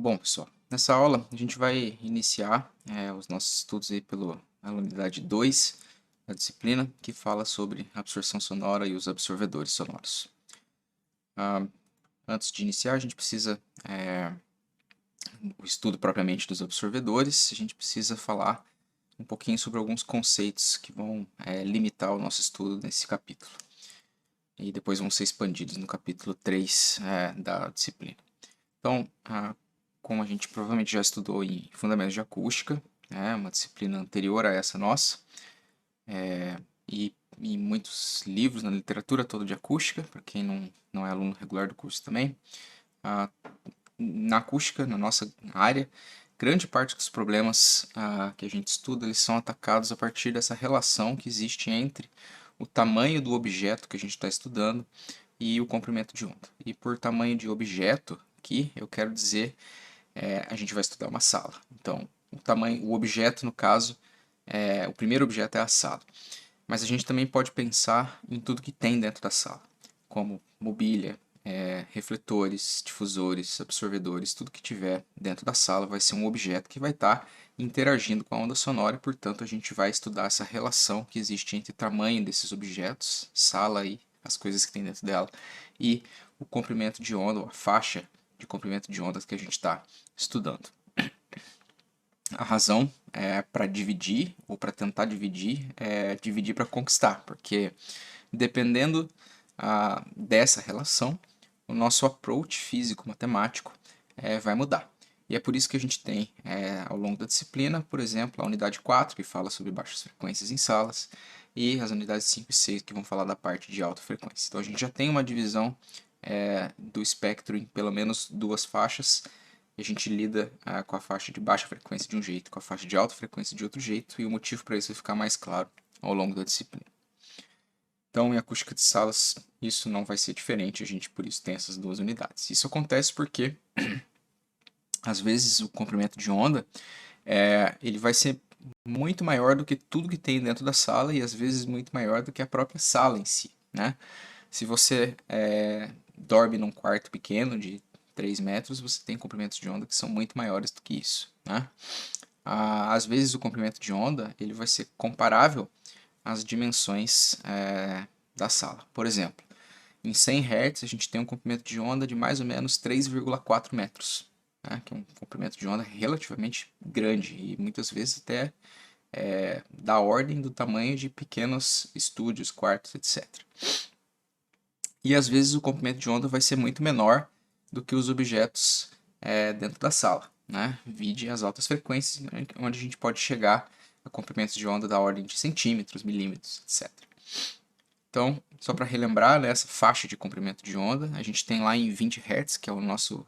Bom, pessoal, nessa aula a gente vai iniciar os nossos estudos aí pela unidade 2 da disciplina, que fala sobre absorção sonora e os absorvedores sonoros. Ah, Antes de iniciar, a gente precisa, o estudo propriamente dos absorvedores, a gente precisa falar um pouquinho sobre alguns conceitos que vão limitar o nosso estudo nesse capítulo. E depois vão ser expandidos no capítulo 3 da disciplina. Então, como a gente provavelmente já estudou em Fundamentos de Acústica, uma disciplina anterior a essa nossa, e em muitos livros na literatura toda de acústica, para quem não é aluno regular do curso também, na acústica, na nossa área, grande parte dos problemas que a gente estuda, eles são atacados a partir dessa relação que existe entre o tamanho do objeto que a gente está estudando e o comprimento de onda. E por tamanho de objeto, aqui eu quero dizer, a gente vai estudar uma sala. Então, o objeto, no caso, o primeiro objeto é a sala. Mas a gente também pode pensar em tudo que tem dentro da sala, como mobília, refletores, difusores, absorvedores, tudo que tiver dentro da sala vai ser um objeto que vai estar interagindo com a onda sonora e, portanto, a gente vai estudar essa relação que existe entre o tamanho desses objetos, sala e as coisas que tem dentro dela, e o comprimento de onda, ou a faixa de comprimento de ondas que a gente está estudando. A razão para dividir, ou para tentar dividir, é dividir para conquistar, porque dependendo dessa relação, o nosso approach físico-matemático vai mudar. E é por isso que a gente tem, ao longo da disciplina, por exemplo, a unidade 4, que fala sobre baixas frequências em salas, e as unidades 5 e 6, que vão falar da parte de alta frequência. Então a gente já tem uma divisão do espectro em pelo menos duas faixas, e a gente lida com a faixa de baixa frequência de um jeito, com a faixa de alta frequência de outro jeito, e o motivo para isso vai ficar mais claro ao longo da disciplina. Então, em acústica de salas, isso não vai ser diferente, a gente por isso tem essas duas unidades. Isso acontece porque, às vezes, o comprimento de onda ele vai ser muito maior do que tudo que tem dentro da sala e, às vezes, muito maior do que a própria sala em si, né? Se você dorme num quarto pequeno de 3 metros, você tem comprimentos de onda que são muito maiores do que isso, né? Às vezes, o comprimento de onda ele vai ser comparável às dimensões da sala. Por exemplo, em 100 Hz a gente tem um comprimento de onda de mais ou menos 3,4 metros, né? Que é um comprimento de onda relativamente grande e muitas vezes até da ordem do tamanho de pequenos estúdios, quartos, etc. E às vezes o comprimento de onda vai ser muito menor do que os objetos dentro da sala, né? Vide as altas frequências, onde a gente pode chegar a comprimentos de onda da ordem de centímetros, milímetros, etc. Então, só para relembrar, né, essa faixa de comprimento de onda, a gente tem lá em 20 Hz, que é o nosso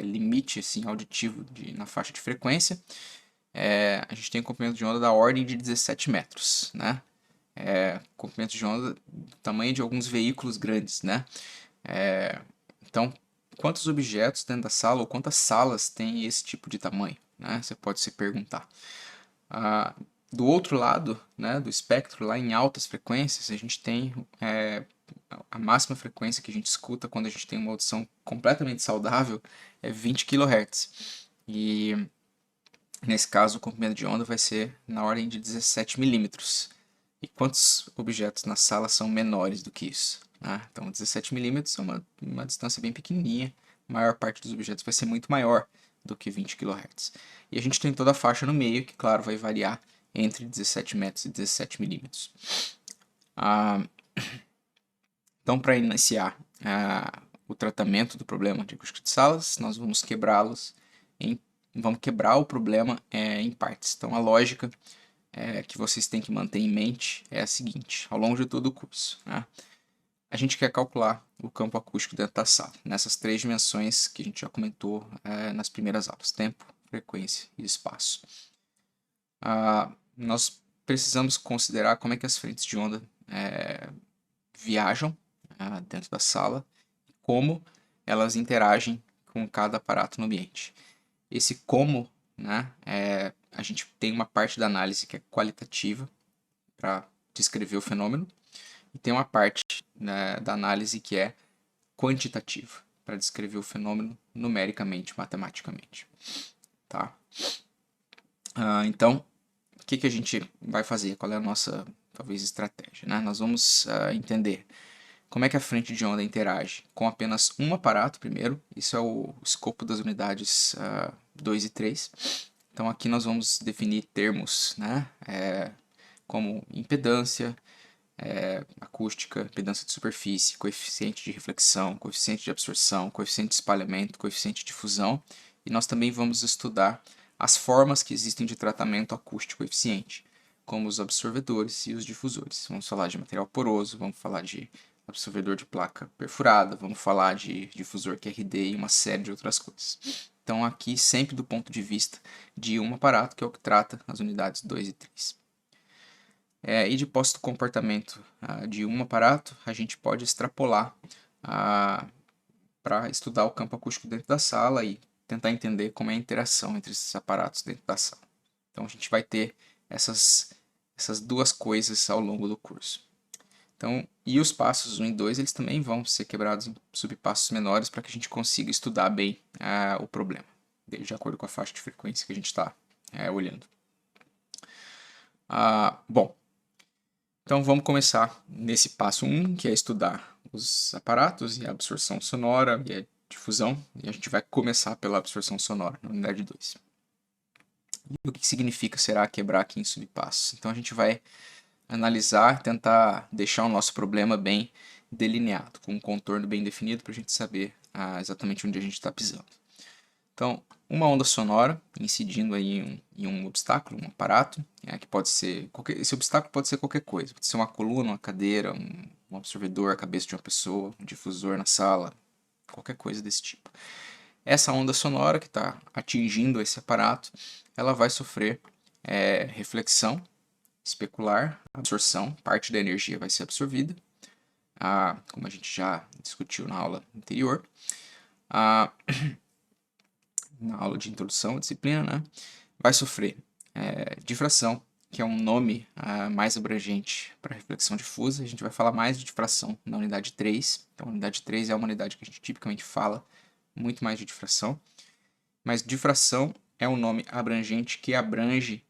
limite assim, auditivo na faixa de frequência. A gente tem um comprimento de onda da ordem de 17 metros, né? Comprimento de onda do tamanho de alguns veículos grandes, né? Então, quantos objetos dentro da sala ou quantas salas tem esse tipo de tamanho, né? Você pode se perguntar. Do outro lado, né, do espectro, lá em altas frequências, a gente tem a máxima frequência que a gente escuta quando a gente tem uma audição completamente saudável é 20 kHz. E nesse caso, o comprimento de onda vai ser na ordem de 17 milímetros. E quantos objetos na sala são menores do que isso? Então, 17 milímetros é uma distância bem pequenininha. A maior parte dos objetos vai ser muito maior do que 20 kHz. E a gente tem toda a faixa no meio, que, claro, vai variar entre 17 metros e 17 milímetros. Então, para iniciar o tratamento do problema de acústica de salas, nós vamos vamos quebrar o problema em partes. Então, a lógica que vocês têm que manter em mente é a seguinte, ao longo de todo o curso, né? A gente quer calcular o campo acústico dentro da sala, nessas três dimensões que a gente já comentou nas primeiras aulas, tempo, frequência e espaço. Nós precisamos considerar como é que as frentes de onda viajam dentro da sala, como elas interagem com cada aparato no ambiente. Esse como, né, a gente tem uma parte da análise que é qualitativa, para descrever o fenômeno, e tem uma parte, né, da análise que é quantitativa. para descrever o fenômeno numericamente, matematicamente. Tá? Então, o que a gente vai fazer? Qual é a nossa, talvez, estratégia? Né? Nós vamos entender como é que a frente de onda interage com apenas um aparato primeiro. Isso é o escopo das unidades 2 e 3. Então aqui nós vamos definir termos, né? Como impedância, acústica, impedância de superfície, coeficiente de reflexão, coeficiente de absorção, coeficiente de espalhamento, coeficiente de difusão. E nós também vamos estudar as formas que existem de tratamento acústico eficiente, como os absorvedores e os difusores. Vamos falar de material poroso, vamos falar de absorvedor de placa perfurada, vamos falar de difusor QRD e uma série de outras coisas. Então aqui sempre do ponto de vista de um aparato, que é o que trata as unidades 2 e 3. E de posse do comportamento de um aparato, a gente pode extrapolar para estudar o campo acústico dentro da sala e tentar entender como é a interação entre esses aparatos dentro da sala. Então a gente vai ter essas duas coisas ao longo do curso. Então, e os passos 1 e 2, eles também vão ser quebrados em subpassos menores para que a gente consiga estudar bem o problema, de acordo com a faixa de frequência que a gente está olhando. Bom, então vamos começar nesse passo 1, que é estudar os aparatos e a absorção sonora e a difusão, e a gente vai começar pela absorção sonora, na unidade 2. E o que significa será quebrar aqui em subpassos? Então a gente vai analisar, tentar deixar o nosso problema bem delineado, com um contorno bem definido para a gente saber exatamente onde a gente está pisando. Então, uma onda sonora incidindo aí em um obstáculo, um aparato, que pode ser esse obstáculo pode ser qualquer coisa, pode ser uma coluna, uma cadeira, um absorvedor, a cabeça de uma pessoa, um difusor na sala, qualquer coisa desse tipo. Essa onda sonora que está atingindo esse aparato, ela vai sofrer reflexão especular, absorção, parte da energia vai ser absorvida, como a gente já discutiu na aula anterior, na aula de introdução à disciplina, né? Vai sofrer difração, que é um nome mais abrangente para reflexão difusa. A gente vai falar mais de difração na unidade 3. Então, a unidade 3 é uma unidade que a gente tipicamente fala muito mais de difração. Mas difração é um nome abrangente que abrange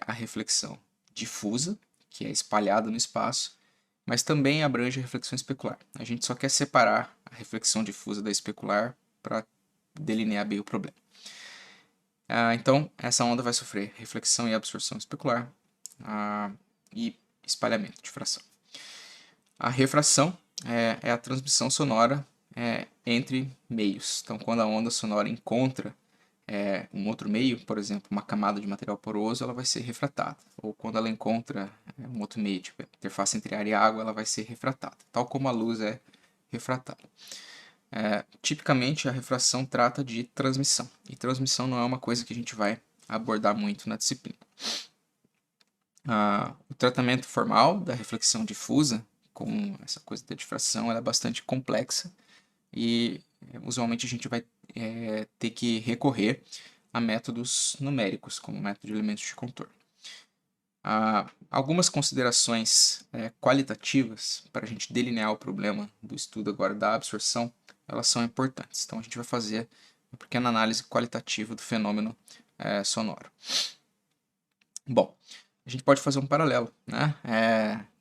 a reflexão difusa, que é espalhada no espaço, mas também abrange a reflexão especular. A gente só quer separar a reflexão difusa da especular para delinear bem o problema. Então, essa onda vai sofrer reflexão e absorção especular e espalhamento, difração. A refração é a transmissão sonora entre meios. Então, quando a onda sonora encontra um outro meio, por exemplo, uma camada de material poroso, ela vai ser refratada. Ou quando ela encontra um outro meio, tipo interface entre ar e água, ela vai ser refratada, tal como a luz é refratada. Tipicamente, a refração trata de transmissão, e transmissão não é uma coisa que a gente vai abordar muito na disciplina. O tratamento formal da reflexão difusa, com essa coisa da difração, ela é bastante complexa, e usualmente a gente vai ter que recorrer a métodos numéricos, como o método de elementos de contorno. Algumas considerações qualitativas para a gente delinear o problema do estudo agora da absorção, elas são importantes. Então a gente vai fazer uma pequena análise qualitativa do fenômeno sonoro. Bom, a gente pode fazer um paralelo, né?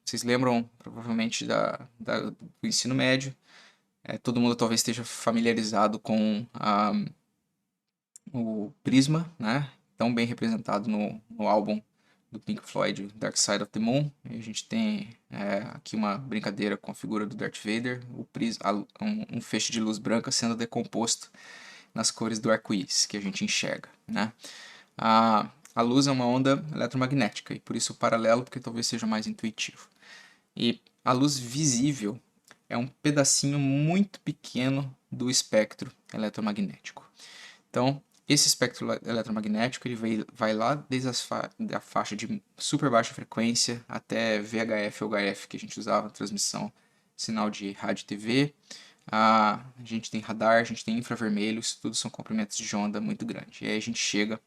Vocês lembram provavelmente do ensino médio. Todo mundo talvez esteja familiarizado com o prisma, né? Tão bem representado no álbum do Pink Floyd, Dark Side of the Moon. E a gente tem aqui uma brincadeira com a figura do Darth Vader, um feixe de luz branca sendo decomposto nas cores do arco-íris que a gente enxerga, né? A luz é uma onda eletromagnética, e por isso o paralelo, porque talvez seja mais intuitivo. E a luz visível é um pedacinho muito pequeno do espectro eletromagnético. Então, esse espectro eletromagnético ele vai lá desde a faixa de super baixa frequência até VHF ou HF, que a gente usava na transmissão, sinal de rádio e TV. A gente tem radar, a gente tem infravermelho, isso tudo são comprimentos de onda muito grandes. E aí a gente chega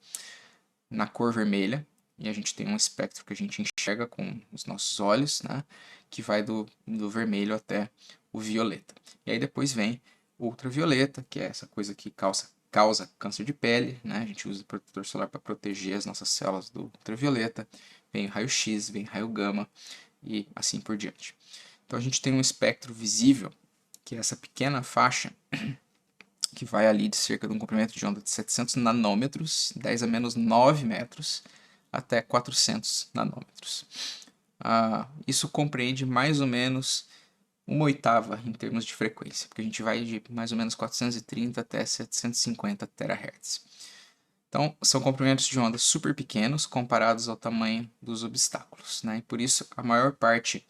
na cor vermelha, e a gente tem um espectro que a gente enxerga com os nossos olhos, né, que vai do vermelho até o violeta. E aí depois vem ultravioleta, que é essa coisa que causa câncer de pele, né? A gente usa o protetor solar para proteger as nossas células do ultravioleta. Vem o raio-x, vem raio gama e assim por diante. Então a gente tem um espectro visível, que é essa pequena faixa que vai ali de cerca de um comprimento de onda de 700 nanômetros, 10 a menos 9 metros, até 400 nanômetros. Isso compreende mais ou menos uma oitava em termos de frequência, porque a gente vai de mais ou menos 430 até 750 terahertz. Então, são comprimentos de onda super pequenos comparados ao tamanho dos obstáculos, né? E por isso, a maior parte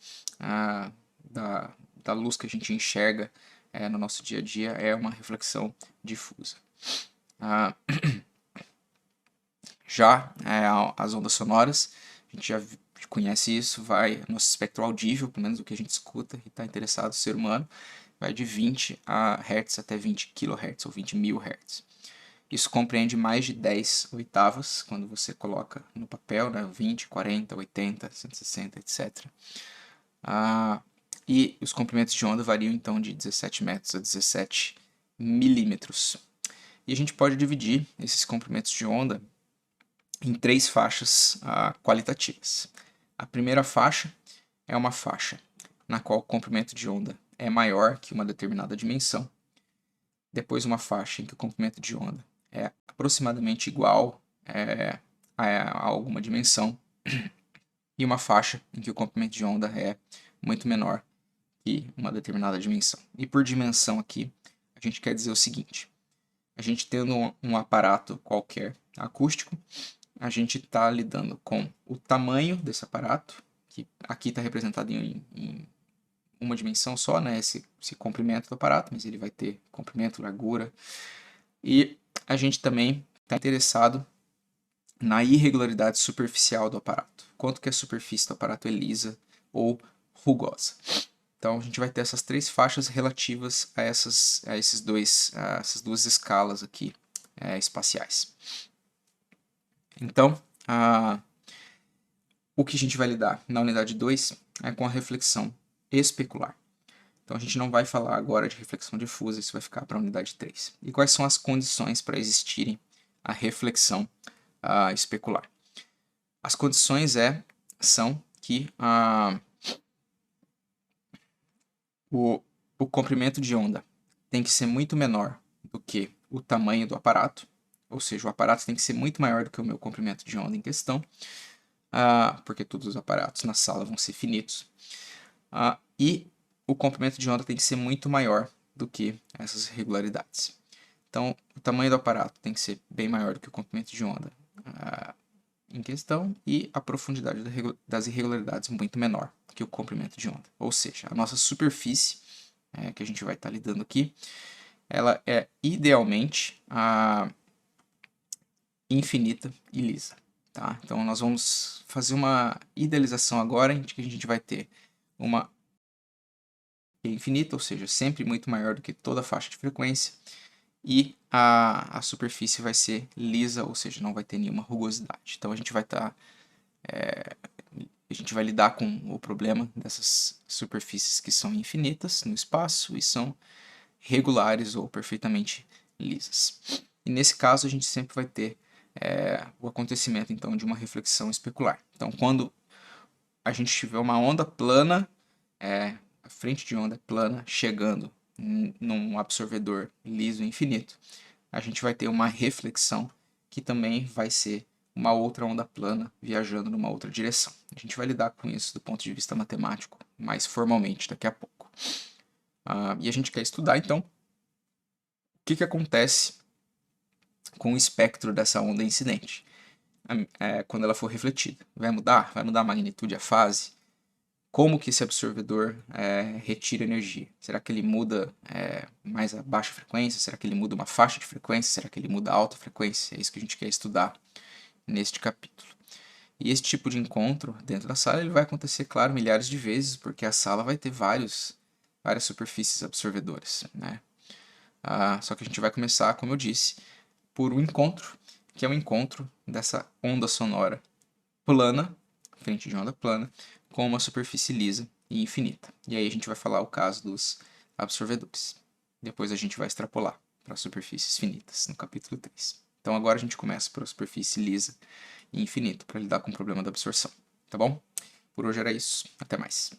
da luz que a gente enxerga no nosso dia a dia é uma reflexão difusa. Já as ondas sonoras, a gente já conhece isso, nosso espectro audível, pelo menos o que a gente escuta e está interessado, o ser humano, vai de 20 Hz até 20 kHz ou 20 mil Hz. Isso compreende mais de 10 oitavas, quando você coloca no papel, né, 20, 40, 80, 160, etc. E os comprimentos de onda variam então de 17 metros a 17 milímetros. E a gente pode dividir esses comprimentos de onda em 3 faixas qualitativas. A primeira faixa é uma faixa na qual o comprimento de onda é maior que uma determinada dimensão. Depois uma faixa em que o comprimento de onda é aproximadamente igual a alguma dimensão. E uma faixa em que o comprimento de onda é muito menor que uma determinada dimensão. E por dimensão aqui, a gente quer dizer o seguinte. A gente tendo um aparato qualquer acústico, a gente está lidando com o tamanho desse aparato, que aqui está representado em uma dimensão só, né? Esse comprimento do aparato, mas ele vai ter comprimento, largura. E a gente também está interessado na irregularidade superficial do aparato. Quanto que a superfície do aparato é lisa ou rugosa. Então a gente vai ter essas 3 faixas relativas a essas duas escalas aqui espaciais. Então, o que a gente vai lidar na unidade 2 é com a reflexão especular. Então a gente não vai falar agora de reflexão difusa, isso vai ficar para a unidade 3. E quais são as condições para existirem a reflexão especular? As condições são que o comprimento de onda tem que ser muito menor do que o tamanho do aparato, ou seja, o aparato tem que ser muito maior do que o meu comprimento de onda em questão, porque todos os aparatos na sala vão ser finitos, e o comprimento de onda tem que ser muito maior do que essas irregularidades. Então, o tamanho do aparato tem que ser bem maior do que o comprimento de onda em questão e a profundidade das irregularidades muito menor que o comprimento de onda. Ou seja, a nossa superfície que a gente vai estar lidando aqui, ela é idealmente infinita e lisa. Tá? Então nós vamos fazer uma idealização agora em que a gente vai ter uma infinita, ou seja, sempre muito maior do que toda a faixa de frequência, e a superfície vai ser lisa, ou seja, não vai ter nenhuma rugosidade. Então a gente vai estar a gente vai lidar com o problema dessas superfícies que são infinitas no espaço e são regulares ou perfeitamente lisas. E nesse caso a gente sempre vai ter o acontecimento então de uma reflexão especular. Então quando a gente tiver uma onda plana, a frente de onda plana chegando num absorvedor liso infinito, a gente vai ter uma reflexão que também vai ser uma outra onda plana viajando numa outra direção. A gente vai lidar com isso do ponto de vista matemático mais formalmente daqui a pouco. E a gente quer estudar então o que acontece com o espectro dessa onda incidente quando ela for refletida. Vai mudar? Vai mudar a magnitude, a fase? Como que esse absorvedor retira energia? Será que ele muda mais a baixa frequência? Será que ele muda uma faixa de frequência? Será que ele muda a alta frequência? É isso que a gente quer estudar neste capítulo. E esse tipo de encontro dentro da sala ele vai acontecer, claro, milhares de vezes, porque a sala vai ter várias superfícies absorvedoras, né? Só que a gente vai começar, como eu disse, por um encontro, que é o encontro dessa onda sonora plana, frente de onda plana, com uma superfície lisa e infinita. E aí a gente vai falar o caso dos absorvedores. depois a gente vai extrapolar para superfícies finitas, no capítulo 3. Então agora a gente começa por superfície lisa e infinito, para lidar com o problema da absorção, tá bom? Por hoje era isso, até mais.